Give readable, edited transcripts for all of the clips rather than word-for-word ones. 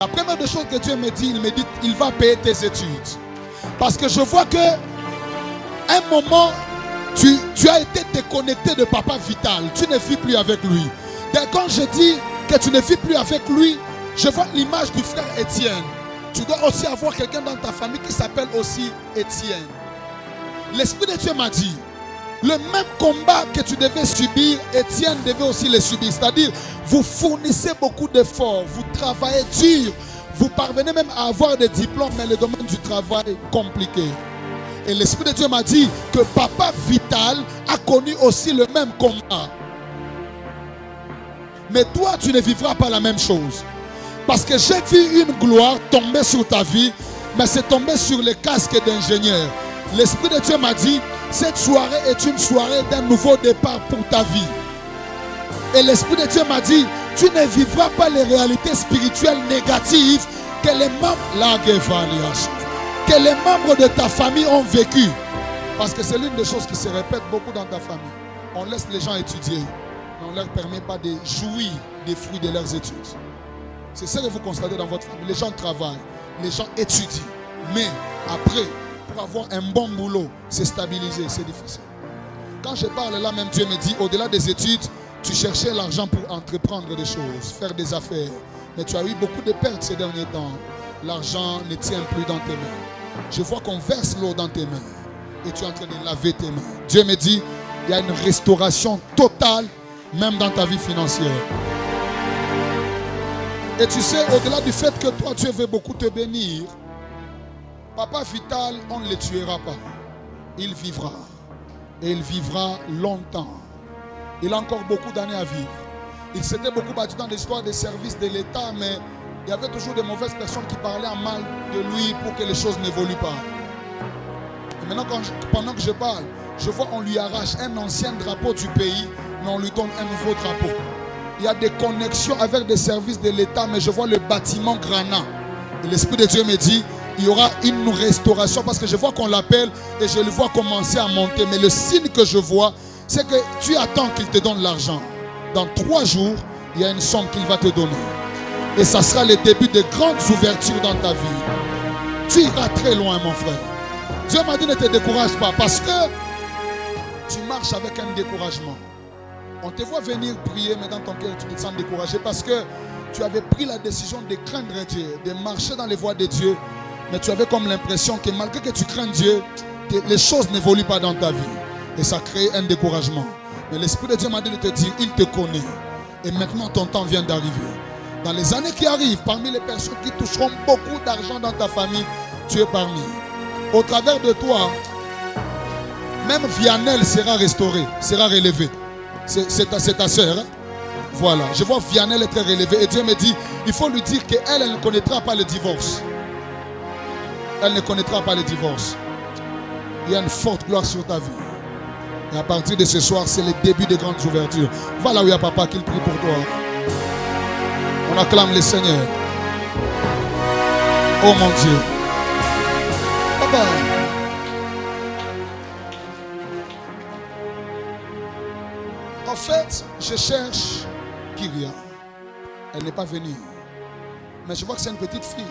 La première des choses que Dieu me dit, il va payer tes études. Parce que je vois que un moment, tu as été déconnecté de Papa Vital. Tu ne vis plus avec lui. Donc quand je dis que tu ne vis plus avec lui, je vois l'image du frère Étienne. Tu dois aussi avoir quelqu'un dans ta famille qui s'appelle aussi Étienne. L'Esprit de Dieu m'a dit, le même combat que tu devais subir, Étienne devait aussi le subir. C'est-à-dire, vous fournissez beaucoup d'efforts, vous travaillez dur, vous parvenez même à avoir des diplômes, mais le domaine du travail est compliqué. Et l'Esprit de Dieu m'a dit que Papa Vital a connu aussi le même combat. Mais toi, tu ne vivras pas la même chose. Parce que j'ai vu une gloire tomber sur ta vie, mais c'est tombé sur le casque d'ingénieur. L'Esprit de Dieu m'a dit, cette soirée est une soirée d'un nouveau départ pour ta vie. Et l'Esprit de Dieu m'a dit, tu ne vivras pas les réalités spirituelles négatives que les membres de ta famille ont vécues. Parce que c'est l'une des choses qui se répète beaucoup dans ta famille. On laisse les gens étudier, mais on ne leur permet pas de jouir des fruits de leurs études. C'est ça que vous constatez dans votre famille. Les gens travaillent, les gens étudient. Mais après, pour avoir un bon boulot, c'est stabilisé, c'est difficile. Quand je parle là, même Dieu me dit, au-delà des études, tu cherchais l'argent pour entreprendre des choses, faire des affaires. Mais tu as eu beaucoup de pertes ces derniers temps. L'argent ne tient plus dans tes mains. Je vois qu'on verse l'eau dans tes mains. Et tu es en train de laver tes mains. Dieu me dit, il y a une restauration totale, même dans ta vie financière. Et tu sais, au-delà du fait que toi, Dieu veut beaucoup te bénir, Papa Vital, on ne le tuera pas. Il vivra. Et il vivra longtemps. Il a encore beaucoup d'années à vivre. Il s'était beaucoup battu dans l'histoire des services de l'État, mais il y avait toujours de mauvaises personnes qui parlaient en mal de lui pour que les choses n'évoluent pas. Et maintenant, pendant que je parle, je vois qu'on lui arrache un ancien drapeau du pays, mais on lui donne un nouveau drapeau. Il y a des connexions avec des services de l'État, mais je vois le bâtiment Grana. Et l'Esprit de Dieu me dit, il y aura une restauration parce que je vois qu'on l'appelle et je le vois commencer à monter. Mais le signe que je vois, c'est que tu attends qu'il te donne l'argent. Dans 3 jours, il y a une somme qu'il va te donner. Et ça sera le début de grandes ouvertures dans ta vie. Tu iras très loin, mon frère. Dieu m'a dit, ne te décourage pas parce que tu marches avec un découragement. On te voit venir prier, mais dans ton cœur, tu te sens découragé parce que tu avais pris la décision de craindre Dieu, de marcher dans les voies de Dieu. Mais tu avais comme l'impression que malgré que tu crains Dieu, les choses n'évoluent pas dans ta vie. Et ça crée un découragement. Mais l'Esprit de Dieu m'a dit de te dire, il te connaît. Et maintenant, ton temps vient d'arriver. Dans les années qui arrivent, parmi les personnes qui toucheront beaucoup d'argent dans ta famille, tu es parmi. Au travers de toi, même Viannel sera restauré, sera relevé. C'est ta soeur. Hein? Voilà. Je vois Viannel être relevé. Et Dieu me dit, il faut lui dire qu'elle ne connaîtra pas le divorce. Elle ne connaîtra pas le divorce. Il y a une forte gloire sur ta vie. Et à partir de ce soir, c'est le début de grandes ouvertures. Va là où il y a papa qu'il prie pour toi. On acclame le Seigneur. Oh mon Dieu. Papa. En fait, je cherche Kyria. Elle n'est pas venue. Mais je vois que c'est une petite fille.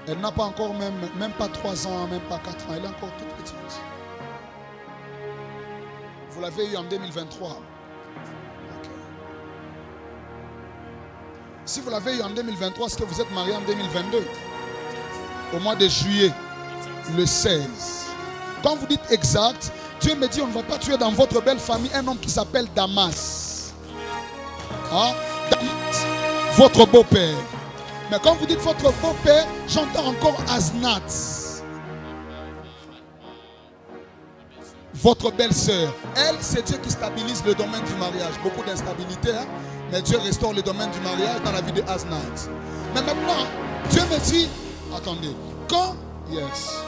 Elle n'a pas encore même pas 3 ans, même pas 4 ans. Elle est encore toute petite. Vous l'avez eu en 2023. Okay. Si vous l'avez eu en 2023, est-ce que vous êtes marié en 2022? Au mois de juillet, le 16. Quand vous dites exact, Dieu me dit on ne va pas tuer dans votre belle famille un homme qui s'appelle Damas. Hein? Damas, votre beau-père. Mais quand vous dites votre beau-père, j'entends encore Aznat. Votre belle-sœur. Elle, c'est Dieu qui stabilise le domaine du mariage. Beaucoup d'instabilité, hein? Mais Dieu restaure le domaine du mariage dans la vie de Aznat. Mais maintenant, Dieu me dit, attendez, quand, yes.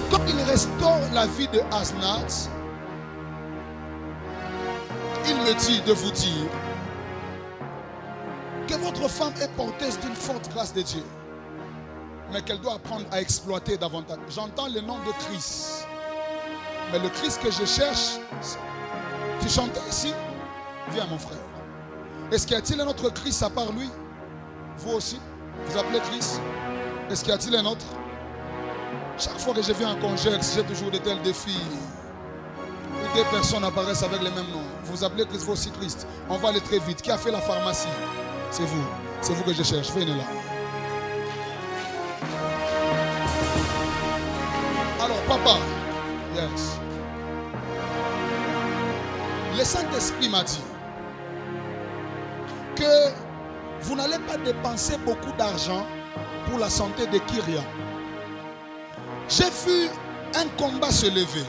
Quand il restaure la vie de Aznat, il me dit de vous dire que votre femme est porteuse d'une forte grâce de Dieu, mais qu'elle doit apprendre à exploiter davantage. J'entends le nom de Christ, mais le Christ que je cherche, tu chantais ici, Viens mon frère. Est-ce qu'il y a-t-il un autre Christ à part lui? Vous aussi? Vous appelez Christ? Est-ce qu'il y a-t-il un autre? Chaque fois que je viens en congé, j'ai toujours de tels défis. Où des personnes apparaissent avec les mêmes noms. Vous appelez Christ, vous aussi Christ. On va aller très vite. Qui a fait la pharmacie? C'est vous. C'est vous que je cherche. Venez là. Alors, papa. Yes. Le Saint-Esprit m'a dit que vous n'allez pas dépenser beaucoup d'argent pour la santé de Kyria. J'ai vu un combat se lever.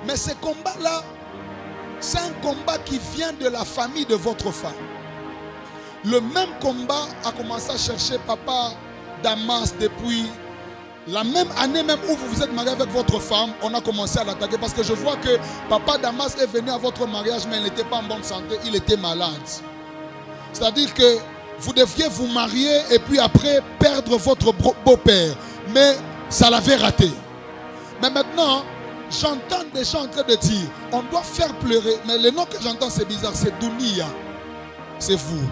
Mais ce combat-là, c'est un combat qui vient de la famille de votre femme. Le même combat a commencé à chercher papa Damas depuis la même année même où vous vous êtes marié avec votre femme. On a commencé à l'attaquer parce que je vois que papa Damas est venu à votre mariage mais il n'était pas en bonne santé, il était malade. C'est-à-dire que vous deviez vous marier et puis après perdre votre beau-père. Mais ça l'avait raté. Mais maintenant, j'entends des gens en train de dire, on doit faire pleurer. Mais le nom que j'entends c'est bizarre, c'est Dounia. C'est vous.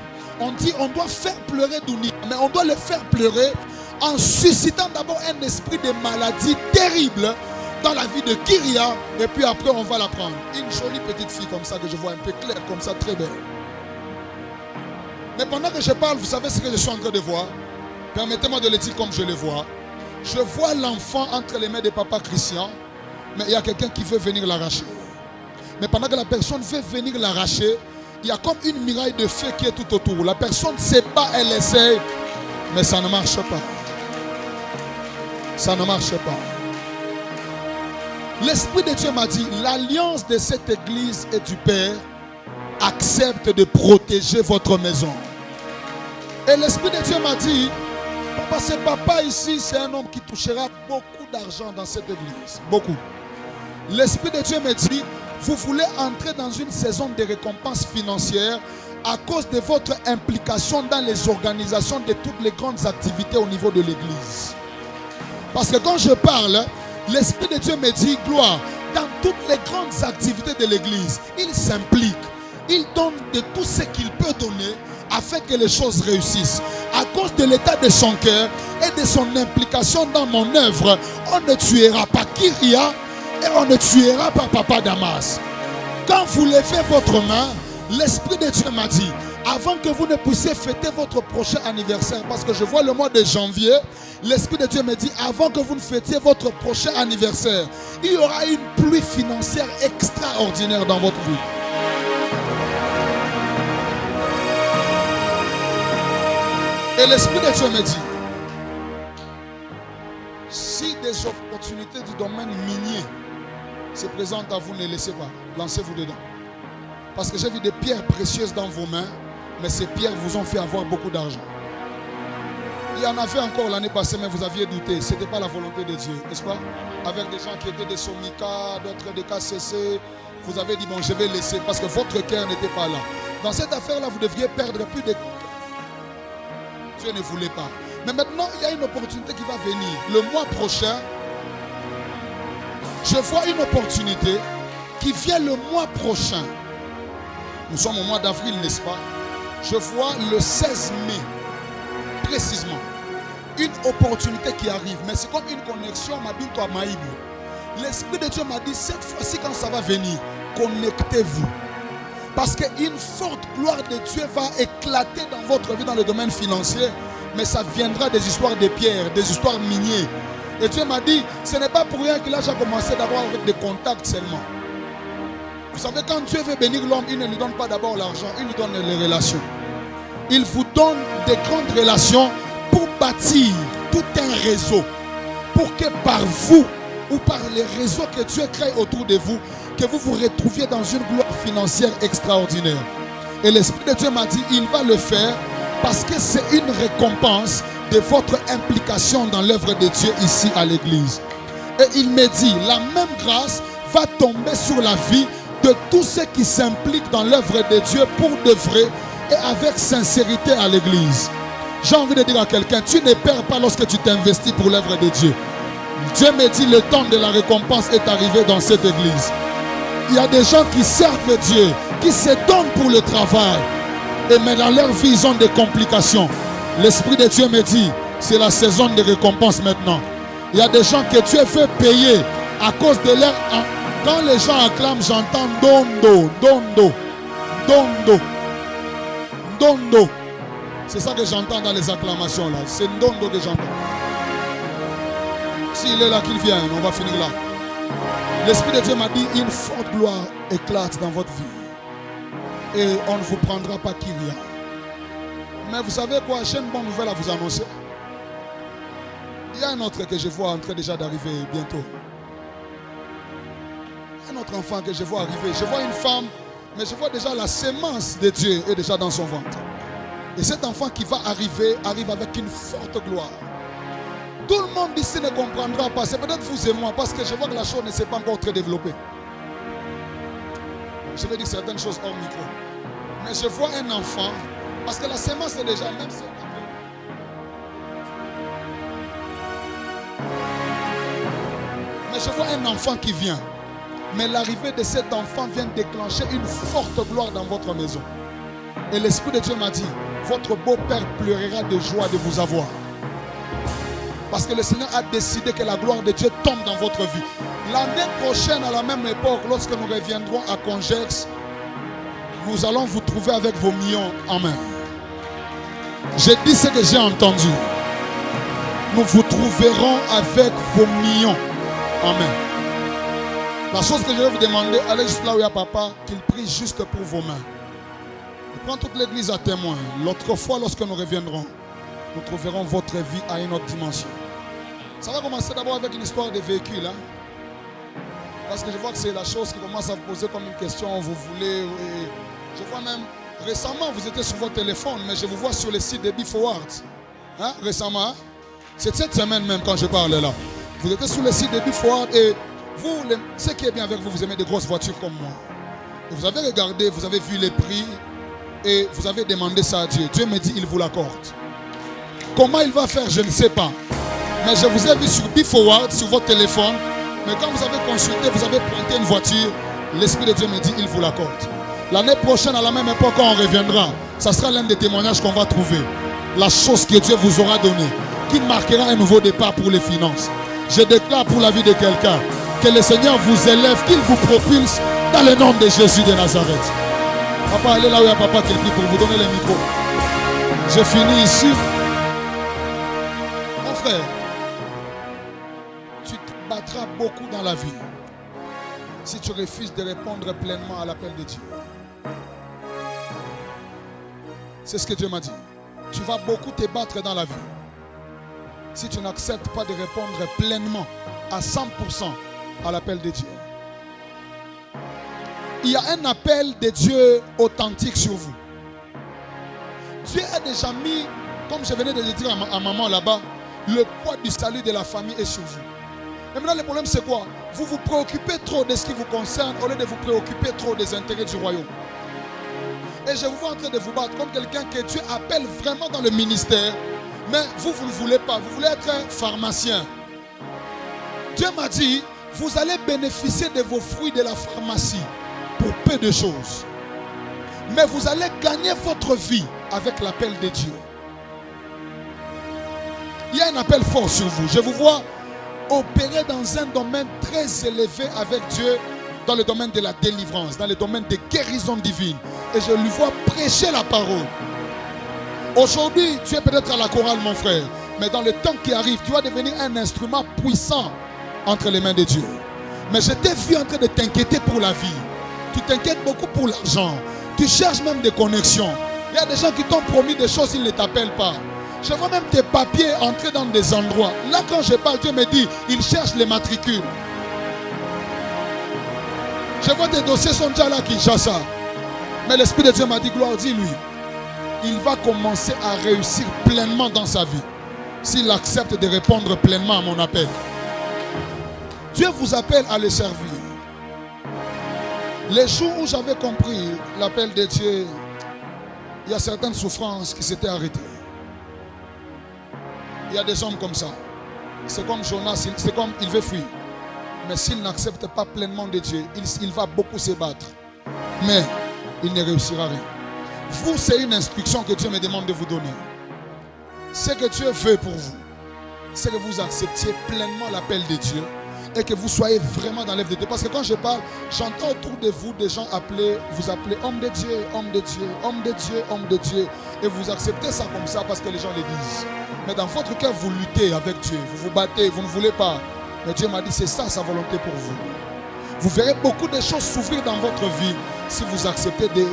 On dit, on doit faire pleurer Dounia. Mais on doit le faire pleurer en suscitant d'abord un esprit de maladie terrible dans la vie de Kyria. Et puis après, on va la prendre. Une jolie petite fille comme ça que je vois un peu claire, comme ça, très belle. Mais pendant que je parle, vous savez ce que je suis en train de voir? Permettez-moi de le dire comme je le vois. Je vois l'enfant entre les mains de papa Christian, mais il y a quelqu'un qui veut venir l'arracher. Mais pendant que la personne veut venir l'arracher, il y a comme une muraille de feu qui est tout autour. La personne se bat, elle essaie, mais ça ne marche pas. Ça ne marche pas. L'Esprit de Dieu m'a dit, l'alliance de cette église et du Père accepte de protéger votre maison. Et l'Esprit de Dieu m'a dit, parce que papa ici, c'est un homme qui touchera beaucoup d'argent dans cette église. Beaucoup. L'Esprit de Dieu me dit, vous voulez entrer dans une saison de récompense financière à cause de votre implication dans les organisations de toutes les grandes activités au niveau de l'église. Parce que quand je parle, l'Esprit de Dieu me dit, gloire, dans toutes les grandes activités de l'église, il s'implique. Il donne de tout ce qu'il peut donner afin que les choses réussissent. À cause de l'état de son cœur et de son implication dans mon œuvre, on ne tuera pas Kyria et on ne tuera pas papa Damas. Quand vous levez votre main, l'Esprit de Dieu m'a dit, avant que vous ne puissiez fêter votre prochain anniversaire, parce que je vois le mois de janvier, l'Esprit de Dieu me dit, avant que vous ne fêtiez votre prochain anniversaire, il y aura une pluie financière extraordinaire dans votre vie. Et l'Esprit de Dieu me dit, si des opportunités du domaine minier se présentent à vous, ne laissez pas, lancez-vous dedans. Parce que j'ai vu des pierres précieuses dans vos mains, mais ces pierres vous ont fait avoir beaucoup d'argent. Il y en avait encore l'année passée, mais vous aviez douté. Ce n'était pas la volonté de Dieu, n'est-ce pas? Avec des gens qui étaient des Somika, d'autres des KCC, vous avez dit, bon, je vais laisser, parce que votre cœur n'était pas là. Dans cette affaire-là, vous deviez perdre plus de... Dieu ne voulait pas. Mais maintenant, il y a une opportunité qui va venir. Le mois prochain, je vois une opportunité qui vient le mois prochain. Nous sommes au mois d'avril, n'est-ce pas? Je vois le 16 mai, précisément, une opportunité qui arrive. Mais c'est comme une connexion, Mabinto à Maïbou. L'Esprit de Dieu m'a dit, cette fois-ci, quand ça va venir, connectez-vous. Parce qu'une forte gloire de Dieu va éclater dans votre vie dans le domaine financier. Mais ça viendra des histoires de pierres, des histoires minières. Et Dieu m'a dit, ce n'est pas pour rien qu'il a déjà commencé d'abord avec des contacts seulement. Vous savez, quand Dieu veut bénir l'homme, il ne lui donne pas d'abord l'argent, il lui donne les relations. Il vous donne des grandes relations pour bâtir tout un réseau. Pour que par vous ou par les réseaux que Dieu crée autour de vous, que vous vous retrouviez dans une gloire financière extraordinaire. Et l'Esprit de Dieu m'a dit, il va le faire parce que c'est une récompense de votre implication dans l'œuvre de Dieu ici à l'église. Et il me dit, la même grâce va tomber sur la vie de tous ceux qui s'impliquent dans l'œuvre de Dieu pour de vrai et avec sincérité à l'église. J'ai envie de dire à quelqu'un, tu ne perds pas lorsque tu t'investis pour l'œuvre de Dieu. Dieu me dit, le temps de la récompense est arrivé dans cette église. Il y a des gens qui servent Dieu, qui se donnent pour le travail. Et mais dans leur vie, ils ont des complications. L'Esprit de Dieu me dit, c'est la saison de récompense maintenant. Il y a des gens que Dieu veut payer à cause de leur... Quand les gens acclament, j'entends dondo, dondo, dondo, dondo. C'est ça que j'entends dans les acclamations là. C'est dondo que j'entends. S'il est là, qu'il vienne, on va finir là. L'Esprit de Dieu m'a dit, une forte gloire éclate dans votre vie. Et on ne vous prendra pas qu'il y a. Mais vous savez quoi, j'ai une bonne nouvelle à vous annoncer. Il y a un autre que je vois en train déjà d'arriver bientôt. Un autre enfant que je vois arriver. Je vois une femme, mais je vois déjà la sémence de Dieu est déjà dans son ventre. Et cet enfant qui va arriver, arrive avec une forte gloire. Tout le monde ici ne comprendra pas. C'est peut-être vous et moi, parce que je vois que la chose ne s'est pas encore très développée. Je vais dire certaines choses hors micro. Mais je vois un enfant, parce que la sémence est déjà même si mais je vois un enfant qui vient. Mais l'arrivée de cet enfant vient déclencher une forte gloire dans votre maison. Et l'Esprit de Dieu m'a dit, votre beau-père pleurera de joie de vous avoir. Parce que le Seigneur a décidé que la gloire de Dieu tombe dans votre vie. L'année prochaine, à la même époque, lorsque nous reviendrons à Congex, nous allons vous trouver avec vos millions en main. J'ai dit ce que j'ai entendu. Nous vous trouverons avec vos millions en main. La chose que je vais vous demander, allez juste là où il y a papa, qu'il prie juste pour vos mains. Il prend toute l'église à témoin. L'autre fois, lorsque nous reviendrons, nous trouverons votre vie à une autre dimension. Ça va commencer d'abord avec une histoire de véhicule. Hein? Parce que je vois que c'est la chose qui commence à vous poser comme une question. Vous voulez... Je vois même... Récemment, vous étiez sur votre téléphone, mais je vous vois sur le site de B-Forward. Hein? Récemment, hein? C'est cette semaine même quand je parle là. Vous étiez sur le site de B-Forward et vous, ce qui est bien avec vous, vous aimez des grosses voitures comme moi. Et vous avez regardé, vous avez vu les prix et vous avez demandé ça à Dieu. Dieu me dit, il vous l'accorde. Comment il va faire, je ne sais pas. Mais je vous ai vu sur B-Forward, sur votre téléphone. Mais quand vous avez consulté, vous avez pointé une voiture. L'Esprit de Dieu me dit, il vous l'accorde. L'année prochaine, à la même époque, quand on reviendra, ça sera l'un des témoignages qu'on va trouver. La chose que Dieu vous aura donnée, qui marquera un nouveau départ pour les finances. Je déclare pour la vie de quelqu'un, que le Seigneur vous élève, qu'il vous propulse dans le nom de Jésus de Nazareth. Papa, allez là où il y a papa qui prie pour vous donner le micro. Je finis ici. Mon frère, tu te battras beaucoup dans la vie si tu refuses de répondre pleinement à l'appel de Dieu. C'est ce que Dieu m'a dit. Tu vas beaucoup te battre dans la vie si tu n'acceptes pas de répondre pleinement à 100% à l'appel de Dieu. Il y a un appel de Dieu authentique sur vous. Dieu a déjà mis, comme je venais de le dire à maman là-bas, le poids du salut de la famille est sur vous. Mais maintenant, le problème, c'est quoi? Vous vous préoccupez trop de ce qui vous concerne au lieu de vous préoccuper trop des intérêts du royaume. Et je vous vois en train de vous battre comme quelqu'un que Dieu appelle vraiment dans le ministère, mais vous ne le voulez pas. Vous voulez être un pharmacien. Dieu m'a dit, vous allez bénéficier de vos fruits de la pharmacie pour peu de choses. Mais vous allez gagner votre vie avec l'appel de Dieu. Il y a un appel fort sur vous. Je vous vois opérer dans un domaine très élevé avec Dieu, dans le domaine de la délivrance, dans le domaine de guérison divine. Et je lui vois prêcher la parole. Aujourd'hui, tu es peut-être à la chorale, mon frère, mais dans le temps qui arrive, tu vas devenir un instrument puissant entre les mains de Dieu. Mais je t'ai vu en train de t'inquiéter pour la vie. Tu t'inquiètes beaucoup pour l'argent. Tu cherches même des connexions. Il y a des gens qui t'ont promis des choses, ils ne t'appellent pas. Je vois même tes papiers entrer dans des endroits. Là, quand je parle, Dieu me dit, il cherche les matricules. Je vois tes dossiers sont déjà là, Kinshasa. Mais l'Esprit de Dieu m'a dit, gloire, dis-lui, il va commencer à réussir pleinement dans sa vie s'il accepte de répondre pleinement à mon appel. Dieu vous appelle à le servir. Les jours où j'avais compris l'appel de Dieu, il y a certaines souffrances qui s'étaient arrêtées. Il y a des hommes comme ça. C'est comme Jonas, c'est comme il veut fuir. Mais s'il n'accepte pas pleinement de Dieu, il va beaucoup se battre. Mais il ne réussira rien. Vous, c'est une instruction que Dieu me demande de vous donner. Ce que Dieu veut pour vous, c'est que vous acceptiez pleinement l'appel de Dieu et que vous soyez vraiment dans l'œuvre de Dieu. Parce que quand je parle, j'entends autour de vous des gens vous appeler homme de Dieu, homme de Dieu, homme de Dieu, homme de Dieu. Et vous acceptez ça comme ça parce que les gens le disent. Mais dans votre cœur, vous luttez avec Dieu, vous vous battez, vous ne voulez pas. Mais Dieu m'a dit, c'est ça sa volonté pour vous. Vous verrez beaucoup de choses s'ouvrir dans votre vie si vous acceptez de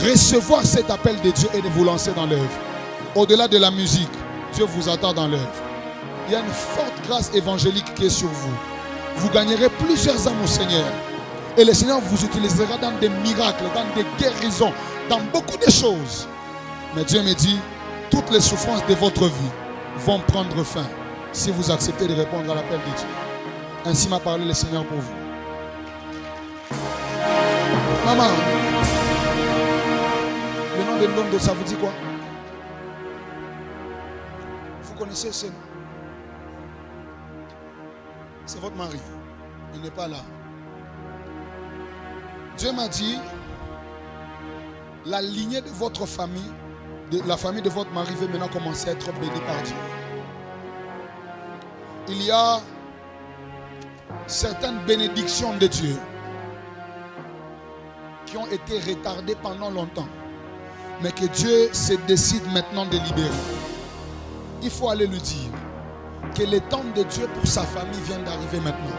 recevoir cet appel de Dieu et de vous lancer dans l'œuvre. Au-delà de la musique, Dieu vous attend dans l'œuvre. Il y a une forte grâce évangélique qui est sur vous. Vous gagnerez plusieurs âmes au Seigneur. Et le Seigneur vous utilisera dans des miracles, dans des guérisons, dans beaucoup de choses. Mais Dieu me dit, toutes les souffrances de votre vie vont prendre fin si vous acceptez de répondre à l'appel de Dieu. Ainsi m'a parlé le Seigneur pour vous. Maman, le nom de Ndondo, ça vous dit quoi? Vous connaissez ce nom? C'est votre mari. Il n'est pas là. Dieu m'a dit, la lignée de votre famille, la famille de votre mari veut maintenant commencer à être bénie par Dieu. Il y a certaines bénédictions de Dieu qui ont été retardées pendant longtemps, mais que Dieu se décide maintenant de libérer. Il faut aller lui dire que le temps de Dieu pour sa famille vient d'arriver maintenant.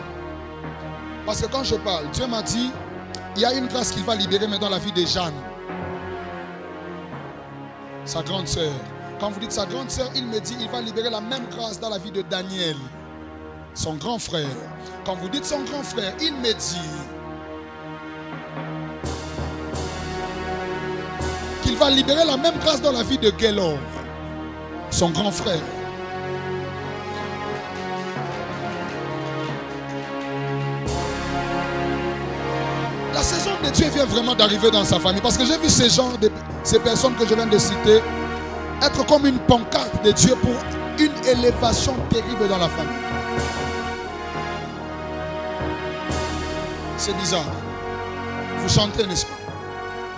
Parce que quand je parle, Dieu m'a dit, il y a une grâce qu'il va libérer maintenant dans la vie de Jeanne, sa grande sœur. Quand vous dites sa grande sœur, il me dit, il va libérer la même grâce dans la vie de Daniel, son grand frère. Quand vous dites son grand frère, il me dit qu'il va libérer la même grâce dans la vie de Gaylor, son grand frère. La saison de Dieu vient vraiment d'arriver dans sa famille. Parce que j'ai vu ces personnes que je viens de citer être comme une pancarte de Dieu pour une élévation terrible dans la famille. C'est bizarre. Vous chantez, n'est-ce pas?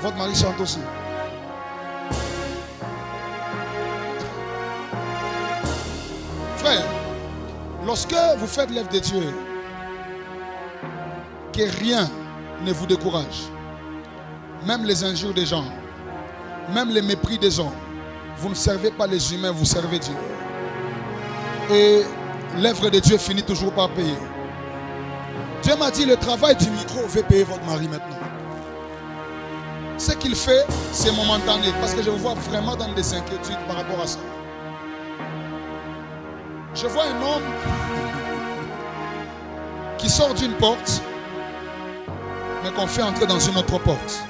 Votre mari chante aussi. Frère, lorsque vous faites l'œuvre de Dieu, que rien ne vous décourage, même les injures des gens, même les mépris des gens, vous ne servez pas les humains, vous servez Dieu. Et l'œuvre de Dieu finit toujours par payer. Dieu m'a dit, le travail du micro veut payer votre mari maintenant. Ce qu'il fait, c'est momentané, parce que je vous vois vraiment dans des inquiétudes par rapport à ça. Je vois un homme qui sort d'une porte, mais qu'on fait entrer dans une autre porte.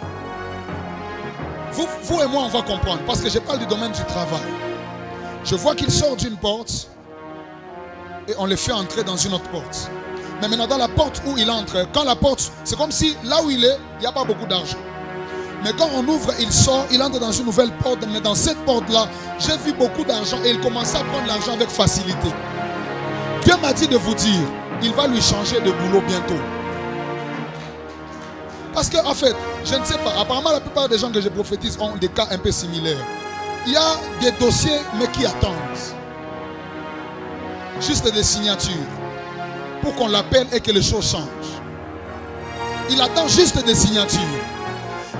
Vous et moi, on va comprendre, parce que je parle du domaine du travail. Je vois qu'il sort d'une porte et on le fait entrer dans une autre porte. Mais maintenant, dans la porte où il entre, quand la porte, c'est comme si là où il est, il n'y a pas beaucoup d'argent. Mais quand on ouvre, il sort, il entre dans une nouvelle porte. Mais dans cette porte-là, j'ai vu beaucoup d'argent et il commençait à prendre l'argent avec facilité. Dieu m'a dit de vous dire, il va lui changer de boulot bientôt. Parce qu'en fait, je ne sais pas, apparemment la plupart des gens que je prophétise ont des cas un peu similaires. Il y a des dossiers, mais qui attendent. Juste des signatures pour qu'on l'appelle et que les choses changent. Il attend juste des signatures.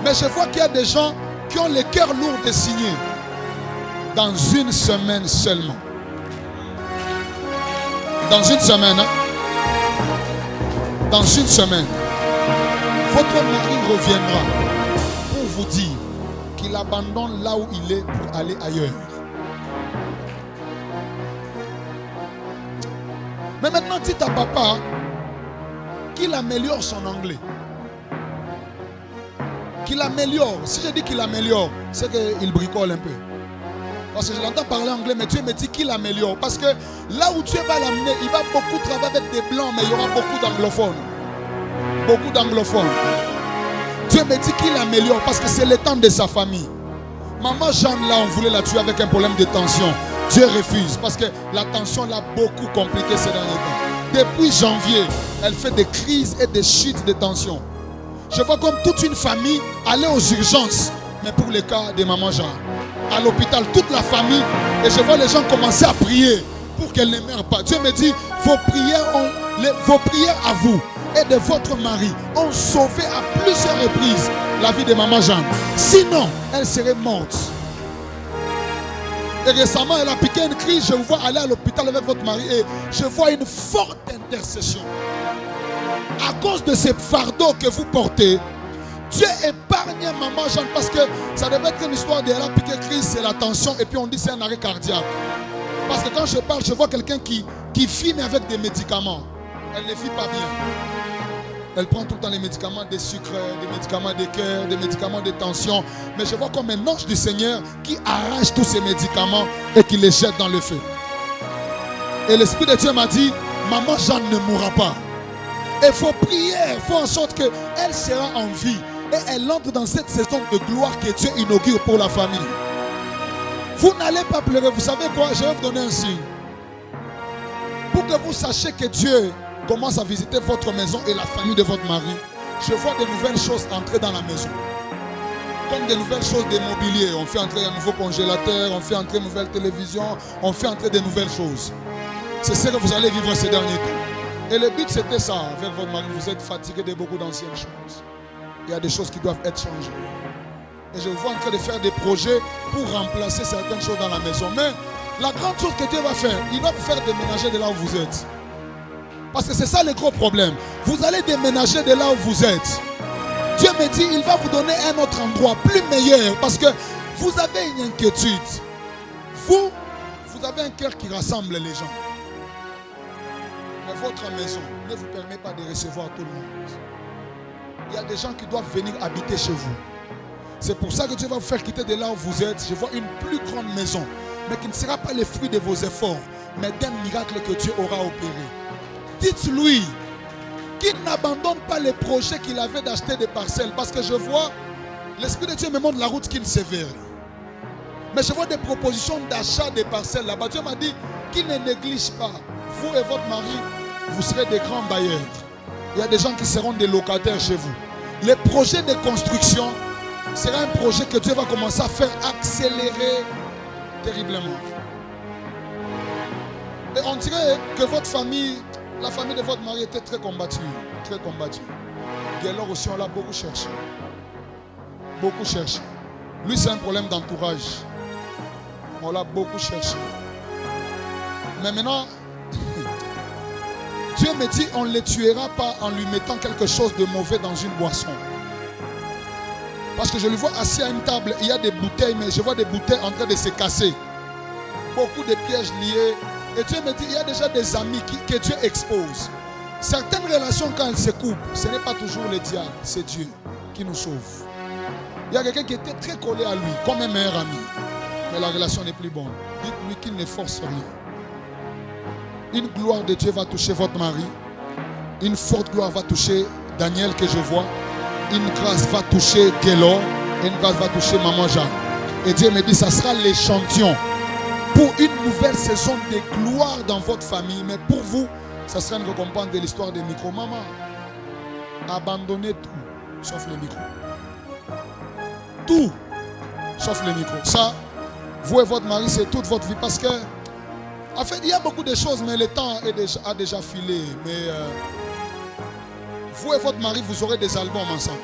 Mais je vois qu'il y a des gens qui ont le cœur lourd de signer dans une semaine seulement. Dans une semaine, hein? Dans une semaine, votre mari reviendra pour vous dire qu'il abandonne là où il est pour aller ailleurs. Mais maintenant, dites à papa qu'il améliore son anglais. Qu'il améliore. Si je dis qu'il améliore, c'est qu'il bricole un peu. Parce que je l'entends parler anglais, mais Dieu me dit qu'il améliore. Parce que là où Dieu va l'amener, il va beaucoup travailler avec des blancs, mais il y aura beaucoup d'anglophones. Beaucoup d'anglophones. Dieu me dit qu'il améliore parce que c'est le temps de sa famille. Maman Jeanne, là, on voulait la tuer avec un problème de tension. Dieu refuse parce que la tension l'a beaucoup compliqué ces derniers temps. depuis janvier, elle fait des crises et des chutes de tension. Je vois comme toute une famille aller aux urgences, mais pour le cas de maman Jean. À l'hôpital, toute la famille, et je vois les gens commencer à prier pour qu'elle ne meure pas. Dieu me dit, vos prières à vous et de votre mari ont sauvé à plusieurs reprises la vie de maman Jeanne. Sinon, elle serait morte. Et récemment, elle a piqué une crise. Je vous vois aller à l'hôpital avec votre mari et je vois une forte intercession. À cause de ces fardeaux que vous portez, Dieu épargne maman Jeanne parce que ça devait être une histoire de elle a piqué crise, c'est la tension et puis on dit c'est un arrêt cardiaque. Parce que quand je parle, je vois quelqu'un qui vit mais avec des médicaments. Elle ne vit pas bien. Elle prend tout le temps les médicaments des sucres, des médicaments de cœur, des médicaments de tension. Mais je vois comme un ange du Seigneur qui arrache tous ces médicaments et qui les jette dans le feu. Et l'Esprit de Dieu m'a dit, maman Jeanne ne mourra pas. Il faut prier, il faut en sorte qu'elle sera en vie. Et elle entre dans cette saison de gloire que Dieu inaugure pour la famille. Vous n'allez pas pleurer. Vous savez quoi? Je vais vous donner un signe. Pour que vous sachiez que Dieu commence à visiter votre maison et la famille de votre mari, je vois de nouvelles choses entrer dans la maison. Comme de nouvelles choses d'immobilier. On fait entrer un nouveau congélateur, on fait entrer une nouvelle télévision, on fait entrer de nouvelles choses. C'est ce que vous allez vivre ces derniers temps. Et le but c'était ça, avec votre mari, vous êtes fatigué de beaucoup d'anciennes choses. Il y a des choses qui doivent être changées. Et je vous vois en train de faire des projets pour remplacer certaines choses dans la maison. Mais la grande chose que Dieu va faire, il va vous faire déménager de là où vous êtes. Parce que c'est ça le gros problème. Vous allez déménager de là où vous êtes. Dieu me dit, il va vous donner un autre endroit plus meilleur. Parce que vous avez une inquiétude. Vous avez un cœur qui rassemble les gens. Mais votre maison ne vous permet pas de recevoir tout le monde. Il y a des gens qui doivent venir habiter chez vous. C'est pour ça que Dieu va vous faire quitter de là où vous êtes. Je vois une plus grande maison, mais qui ne sera pas le fruit de vos efforts, mais d'un miracle que Dieu aura opéré. Dites-lui qu'il n'abandonne pas les projets qu'il avait d'acheter des parcelles. Parce que je vois, l'Esprit de Dieu me montre la route qu'il sévère. Mais je vois des propositions d'achat des parcelles là-bas. Dieu m'a dit qu'il ne néglige pas. Vous et votre mari, vous serez des grands bailleurs. Il y a des gens qui seront des locataires chez vous. Les projets de construction sera un projet que Dieu va commencer à faire accélérer terriblement. Et on dirait que votre famille, la famille de votre mari était très combattue. Très combattue. Guélor aussi, on l'a beaucoup cherché. Beaucoup cherché. Lui, c'est un problème d'entourage. On l'a beaucoup cherché. Mais maintenant, Dieu me dit, on ne les tuera pas en lui mettant quelque chose de mauvais dans une boisson. Parce que je le vois assis à une table, il y a des bouteilles, mais je vois des bouteilles en train de se casser. Beaucoup de pièges liés. Et Dieu me dit, il y a déjà des amis que Dieu expose. Certaines relations, quand elles se coupent, ce n'est pas toujours le diable, c'est Dieu qui nous sauve. Il y a quelqu'un qui était très collé à lui, comme un meilleur ami. Mais la relation n'est plus bonne. Dites-lui qu'il ne force rien. Une gloire de Dieu va toucher votre mari. Une forte gloire va toucher Daniel que je vois. Une grâce va toucher Guélor. Et une grâce va toucher Maman Jeanne. Et Dieu me dit, ça sera l'échantillon pour une nouvelle saison de gloire dans votre famille. Mais pour vous, ça sera une récompense de l'histoire des micros. Maman, abandonnez tout, sauf les micros. Tout, sauf les micros. Ça, vous et votre mari, c'est toute votre vie. Parce que, en fait, il y a beaucoup de choses, mais le temps a déjà filé. Mais vous et votre mari, vous aurez des albums ensemble.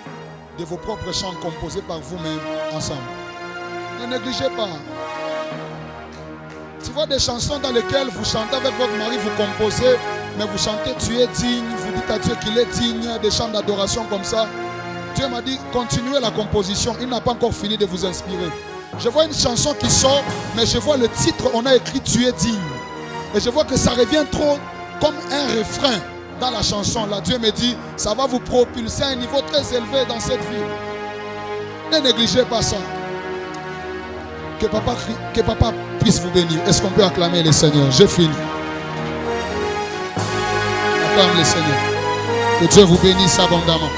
De vos propres chants composés par vous-même ensemble. Ne négligez pas. Tu vois des chansons dans lesquelles vous chantez avec votre mari, vous composez, mais vous chantez tu es digne, vous dites à Dieu qu'il est digne, des chants d'adoration comme ça. Dieu m'a dit, continuez la composition, il n'a pas encore fini de vous inspirer. Je vois une chanson qui sort, mais je vois le titre, on a écrit tu es digne. Et je vois que ça revient trop comme un refrain dans la chanson. Là, Dieu me dit, ça va vous propulser à un niveau très élevé dans cette vie. Ne négligez pas ça. Que papa puisse vous bénir. Est-ce qu'on peut acclamer le Seigneur? J'ai fini. Acclame le Seigneur. Que Dieu vous bénisse abondamment.